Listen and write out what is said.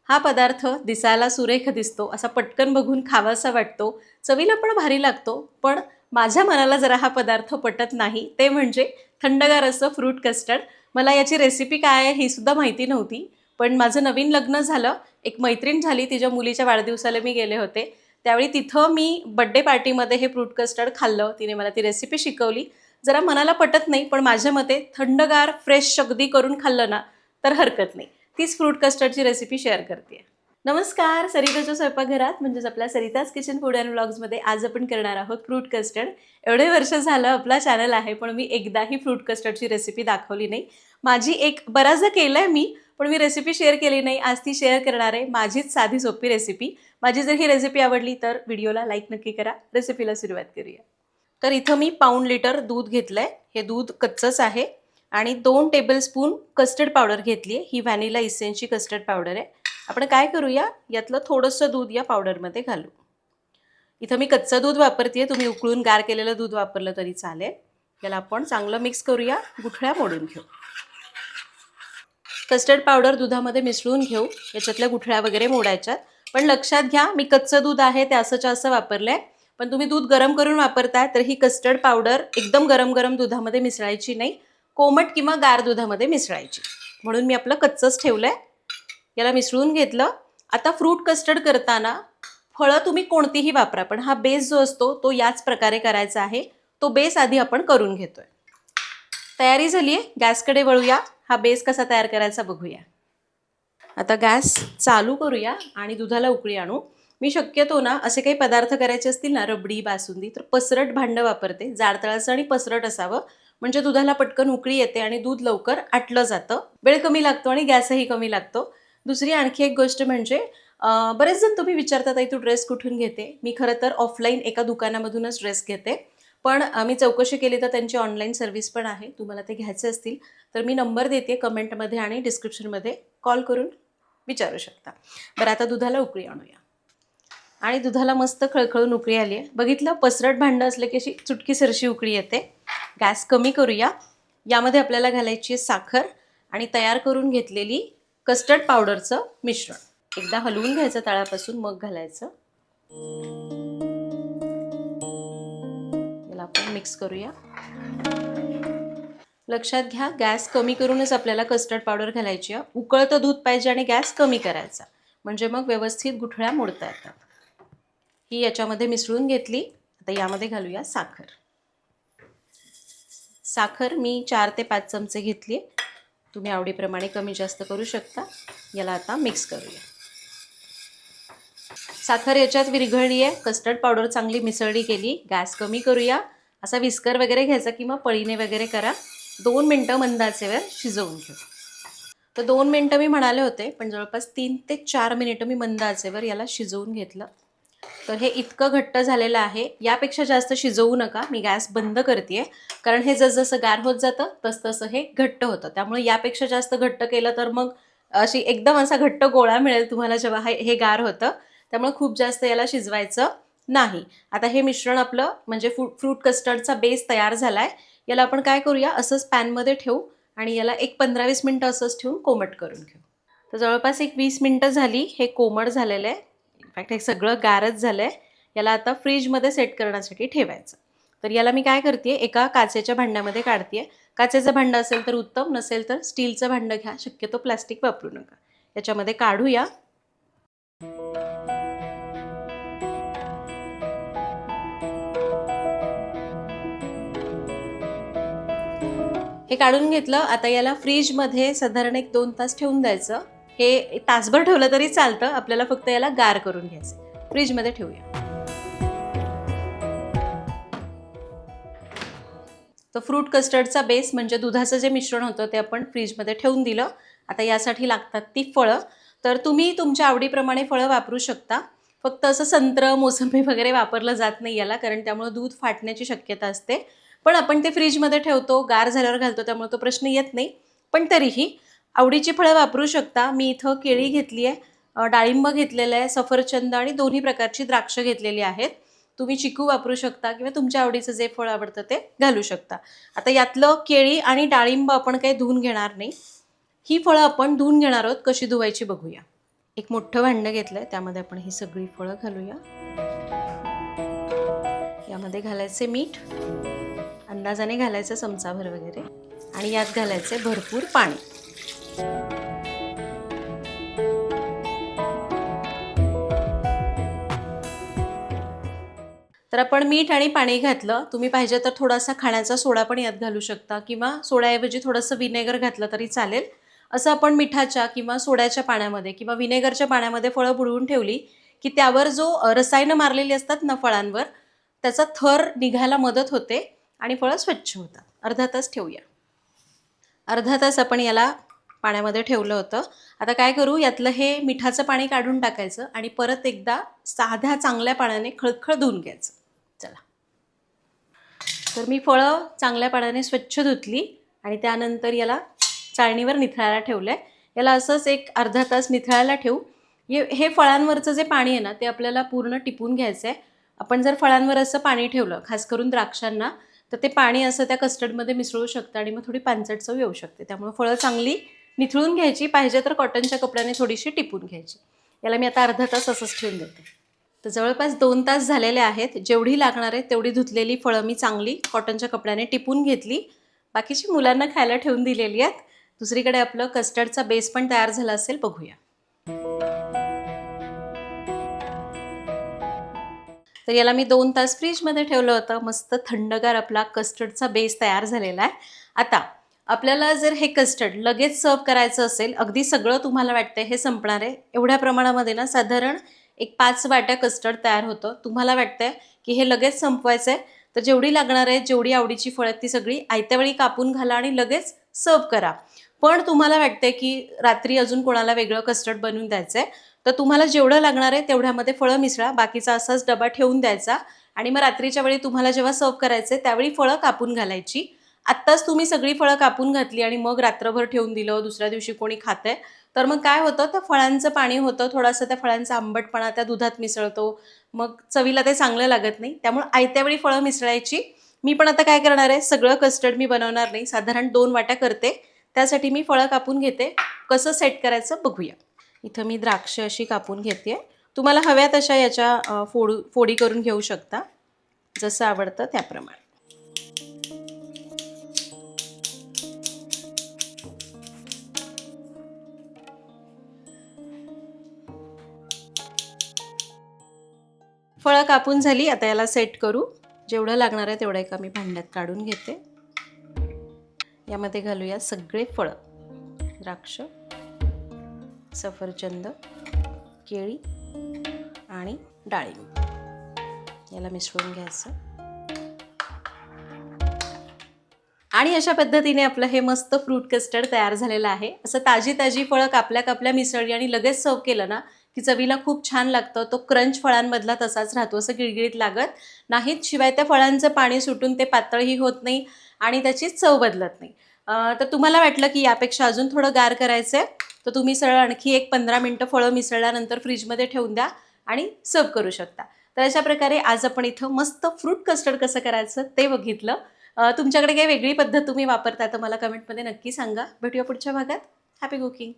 हा पदार्थ दिसायला सुरेख दिसतो, असा पटकन बघून खावासा वाटतो, चवीला पण भारी लागतो. पण माझ्या मनाला जरा हा पदार्थ पटत नाही, ते म्हणजे थंडगार असं फ्रूट कस्टर्ड. मला याची रेसिपी काय आहे ही सुद्धा माहिती नव्हती. पण माझं नवीन लग्न झालं, एक मैत्रीण झाली, तिच्या मुलीच्या वाढदिवसाला मी गेले होते. त्यावेळी तिथं मी बड्डे पार्टीमध्ये हे फ्रूट कस्टर्ड खाल्लं. तिने मला ती रेसिपी शिकवली. जरा मनाला पटत नाही, पण माझ्या मते थंडगार फ्रेश अगदी करून खाल्लं ना तर हरकत नाही. तीच फ्रूट कस्टर्डची रेसिपी शेअर करते. नमस्कार, सरिताच्या स्वयंपाकघरात म्हणजेच आपल्या सरिताज किचन फूड अँड व्लॉग्समध्ये आज आपण करणार आहोत फ्रूट कस्टर्ड. एवढे वर्ष झालं आपला चॅनल आहे, पण मी एकदाही फ्रूट कस्टर्डची रेसिपी दाखवली नाही. माझी एक बराचदा केलं आहे मी, पण मी रेसिपी शेअर केली नाही. आज ती शेअर करणार आहे, माझीच साधी सोपी रेसिपी. माझी जर ही रेसिपी आवडली तर व्हिडिओला लाईक नक्की करा. रेसिपीला सुरुवात करूया. तर इथं मी पाऊण लिटर दूध घेतलं आहे. हे दूध कच्चंच आहे आणि 2 टेबलस्पून कस्टर्ड पावडर घेतली आहे. ही व्हॅनिला इसेन्सची कस्टर्ड पावडर आहे. आपण काय करूया, यातलं थोडंसं दूध या पावडरमध्ये घालू. इथं मी कच्चं दूध वापरते, तुम्ही उकळून गार केलेलं दूध वापरलं तरी चालेल. याला आपण चांगलं मिक्स करूया, गुठळ्या मोडून घेऊ. कस्टर्ड पावडर दुधामध्ये मिसळून घेऊ. याच्यातल्या गुठळ्या वगैरे मोडायच्यात. पण लक्षात घ्या, मी कच्चं दूध आहे ते असंच्या असं वापरलं आहे. पण तुम्ही दूध गरम करून वापरताय तर ही कस्टर्ड पावडर एकदम गरम गरम दुधामध्ये मिसळायची नाही, कोमट किंवा गार दुधामध्ये मिसळायची. म्हणून मी आपलं कच्चंच ठेवलं आहे. याला मिसळून घेतलं. आता फ्रूट कस्टर्ड करताना फळं तुम्ही कोणतीही वापरा, पण हा बेस जो असतो तो याच प्रकारे करायचा आहे. तो बेस आधी आपण करून घेतोय. तयारी झाली आहे, गॅसकडे वळूया. हा बेस कसा तयार करायचा बघूया. आता गॅस चालू करूया आणि दुधाला उकळी आणू. मी शक्यतो ना असे काही पदार्थ करायचे असतील ना, रबडी, बासुंदी, तर पसरट भांडं वापरते. जाडतळाचं आणि पसरट असावं, म्हणजे दुधाला पटकन उकळी येते आणि दूध लवकर आटलं जातं. वेळ कमी लागतो आणि गॅसही कमी लागतो. दुसरी आणखी एक गोष्ट म्हणजे बरेच जण तुम्ही विचारतात, आई तू ड्रेस कुठून घेते? मी खरं तर ऑफलाईन एका दुकानामधूनच ड्रेस घेते. पण मी चौकशी केली तर त्यांची ऑनलाईन सर्व्हिस पण आहे. तुम्हाला ते घ्यायचे असतील तर मी नंबर देते कमेंटमध्ये आणि डिस्क्रिप्शनमध्ये, कॉल करून विचारू शकता. बरं, आता दुधाला उकळी आणूया. आणि दुधाला मस्त खळखळून उकळी आली आहे. बघितलं, पसरट भांडं असलं की अशी चुटकी सरशी उकळी येते. गॅस कमी करूया. यामध्ये आपल्याला घालायची आहे साखर आणि तयार करून घेतलेली कस्टर्ड पावडरचं मिश्रण. एकदा हलवून घ्यायचं तळापासून, मग घालायचं. याला आपण मिक्स करूया. लक्षात घ्या, गॅस कमी करूनच आपल्याला कस्टर्ड पावडर घालायची आहे. उकळतं दूध पाहिजे आणि गॅस कमी करायचा, म्हणजे मग व्यवस्थित गुठळ्या मोडता येतात. ही याच्यामध्ये मिसळून घेतली. आता यामध्ये घालूया साखर. साखर मी 4 ते 5 चमचे घेतली. तुम्ही आवडीप्रमाणे कमी जास्त करू शकता. याला आता मिक्स करूया. साखर याच्यात विरघळली आहे. कस्टर्ड पावडर चांगली मिसळली गेली. गॅस कमी करूया. असा विस्कर वगैरे घ्यायचा किंवा पळीने वगैरे करा. 2 मिनटं मंद आचेवर शिजवून घेऊ. तर 2 मिनटं मी म्हणाले होते, पण जवळपास 3 ते 4 मिनिटं मी मंद आचेवर याला शिजवून घेतलं. तर हे इतकं घट्ट झालेलं आहे. यापेक्षा जास्त शिजवू नका. मी गॅस बंद करते, कारण हे जसजसं गार होत जातं तसतसं हे घट्ट होतं. त्यामुळे यापेक्षा जास्त घट्ट केलं तर मग अशी एकदम असा घट्ट गोळा मिळेल तुम्हाला जेव्हा हे गार होतं. त्यामुळे खूप जास्त याला शिजवायचं नाही. आता हे मिश्रण आपलं म्हणजे फ्रूट कस्टर्डचा बेस तयार झाला आहे. याला आपण काय करूया, असंच पॅनमध्ये ठेवू आणि याला एक 15-20 मिनटं असंच ठेवून कोमट करून घेऊ. तर जवळपास एक 20 मिनटं झाली. हे कोमट झालेलं आहे. इनफॅक्ट हे सगळं गारच झालं आहे. याला आता फ्रीजमध्ये सेट करण्यासाठी ठेवायचं. तर याला मी काय करते, एका काचेच्या भांड्यामध्ये काढते. काचेचं भांडं असेल तर उत्तम, नसेल तर स्टीलचं भांडं घ्या. शक्यतो प्लास्टिक वापरू नका. याच्यामध्ये काढूया. हे काढून घेतलं. आता याला फ्रीजमध्ये साधारण 1-2 तास ठेवून द्यायचं. हे तासभर ठेवलं तरी चालतं. आपल्याला फक्त याला गार करून घ्यायचं. फ्रीजमध्ये ठेवूया. तर फ्रूट कस्टर्डचा बेस म्हणजे दुधाचं जे मिश्रण होतं ते आपण फ्रीजमध्ये ठेवून दिलं. आता यासाठी लागतात ती फळं. तर तुम्ही तुमच्या आवडीप्रमाणे फळं वापरू शकता. फक्त असं संत्रं, मोसंबी वगैरे वापरलं जात नाही याला, कारण त्यामुळे दूध फाटण्याची शक्यता असते. पण आपण ते फ्रीजमध्ये ठेवतो, गार झाल्यावर घालतो, त्यामुळे तो प्रश्न येत नाही. पण तरीही आवडीची फळं वापरू शकता. मी इथं केळी घेतली आहे, डाळिंब घेतलेलं आहे, सफरचंद आणि दोन्ही प्रकारची द्राक्ष घेतलेली आहेत. तुम्ही चिकू वापरू शकता किंवा तुमच्या आवडीचं जे फळ आवडतं ते घालू शकता. आता यातलं केळी आणि डाळिंब आपण काही धुवून घेणार नाही. ही फळं आपण धुवून घेणार आहोत. कशी धुवायची बघूया. एक मोठं भांडं घेतलंय, त्यामध्ये आपण ही सगळी फळं घालूया. यामध्ये घालायचे मीठ, अंदाजाने घालायचं चमचाभर वगैरे, आणि यात घालायचे भरपूर पाणी. तर आपण मीठ आणि पाणी घातलं. तुम्ही पाहिजे तर थोडासा खाण्याचा सोडा पण यात घालू शकता, किंवा सोड्याऐवजी थोडंसं विनेगर घातलं तरी चालेल. असं आपण मिठाच्या किंवा सोड्याच्या पाण्यामध्ये किंवा विनेगरच्या पाण्यामध्ये फळं बुडवून ठेवली की त्यावर जो रसायनं मारलेली असतात ना फळांवर, त्याचा थर निघायला मदत होते आणि फळं स्वच्छ होतात. अर्धा तास ठेवूया. अर्धा तास आपण याला पाण्यामध्ये ठेवलं होतं. आता काय करू, यातलं हे मिठाचं पाणी काढून टाकायचं आणि परत एकदा साध्या चांगल्या पाण्याने खळखळ धुवून घ्यायचं. चला, तर मी फळं चांगल्या पाण्याने स्वच्छ धुतली आणि त्यानंतर याला चाळणीवर निथळायला ठेवलं आहे. याला असंच एक अर्धा तास निथळायला ठेवू. हे फळांवरचं जे पाणी आहे ना, ते आपल्याला पूर्ण टिपून घ्यायचं आहे. आपण जर फळांवर असं पाणी ठेवलं, खास करून द्राक्षांना, तर ते पाणी असं त्या कस्टर्डमध्ये मिसळू शकतं आणि मग थोडी पांचट चव येऊ शकते. त्यामुळे फळं चांगली निथळून घ्यायची, पाहिजे तर कॉटनच्या कपड्याने थोडीशी टिपून घ्यायची. याला मी आता अर्धा तास असंच ठेवून देते. तर जवळपास 2 तास झालेले आहेत. जेवढी लागणार आहे तेवढी धुतलेली फळं मी चांगली कॉटनच्या कपड्याने टिपून घेतली. बाकीची मुलांना खायला ठेवून दिलेली आहेत. दुसरीकडे आपलं कस्टर्डचा बेस पण तयार झाला असेल, बघूया. तर याला मी 2 तास फ्रीजमध्ये ठेवलं होतं. मस्त थंडगार आपला कस्टर्डचा बेस तयार झालेला आहे. आता आपल्याला जर हे कस्टर्ड लगेच सर्व करायचं असेल, अगदी सगळं तुम्हाला वाटतंय हे संपणार आहे, एवढ्या प्रमाणामध्ये ना साधारण एक 5 वाट्या कस्टर्ड तयार होतं. तुम्हाला वाटतंय की हे लगेच संपवायचं आहे, तर जेवढी लागणार आहे, जेवढी आवडीची फळं आहेत ती सगळी आयत्या वेळी कापून घाला आणि लगेच सर्व करा. पण तुम्हाला वाटतंय की रात्री अजून कोणाला वेगळं कस्टर्ड बनवून द्यायचं आहे, तर तुम्हाला जेवढं लागणार आहे तेवढ्यामध्ये फळं मिसळा, बाकीचा असाच डबा ठेवून द्यायचा आणि मग रात्रीच्या वेळी तुम्हाला जेव्हा सर्व करायचं आहे त्यावेळी फळं कापून घालायची. आत्ताच तुम्ही सगळी फळं कापून घातली आणि मग रात्रभर ठेवून दिलं, दुसऱ्या दिवशी कोणी खातंय, तर मग काय होतं, त्या फळांचं पाणी होतं, थोडासा त्या फळांचा आंबटपणा त्या दुधात मिसळतो, मग चवीला ते चांगलं लागत नाही. त्यामुळे आयत्या वेळी फळं मिसळायची. मी पण आता काय करणार आहे, सगळं कस्टर्ड मी बनवणार नाही, साधारण 2 वाट्या करते. त्यासाठी मी फळं कापून घेते. कसं सेट करायचं बघूया. इथं मी द्राक्ष अशी कापून घेते. तुम्हाला हव्या तशा याच्या फोडी करून घेऊ शकता, जसं आवडतं त्याप्रमाणे. फळं कापून झाली. आता याला सेट करू. जेवढं लागणार आहे तेवढं एका मी भांड्यात काढून घेते. यामध्ये घालूया सगळे फळं, द्राक्ष, सफरचंद, केळी आणि डाळिंब. याला मिसळून घ्यायचं आणि अशा पद्धतीने आपलं हे मस्त फ्रूट कस्टर्ड तयार झालेलं आहे. असं ताजी ताजी फळं कापल्या कापल्या मिसळली आणि लगेच सर्व केलं ना की चवीला खूप छान लागतं. तो क्रंच फळांमधला तसाच राहतो, असं गिळगिळीत लागत नाहीत. शिवाय त्या फळांचं पाणी सुटून ते पातळही होत नाही आणि त्याची चव बदलत नाही. तर तुम्हाला वाटलं की यापेक्षा अजून थोडं गार करायचं आहे, तर तुम्ही सरळ आणखी एक 15 मिनटं फळं मिसळल्यानंतर फ्रीजमध्ये ठेवून द्या आणि सर्व करू शकता. तर अशा प्रकारे आज आपण इथं मस्त फ्रूट कस्टर्ड कसं करायचं ते बघितलं. तुमच्याकडे काही वेगळी पद्धत तुम्ही वापरता तर मला कमेंटमध्ये नक्की सांगा. भेटूया पुढच्या भागात. Happy cooking.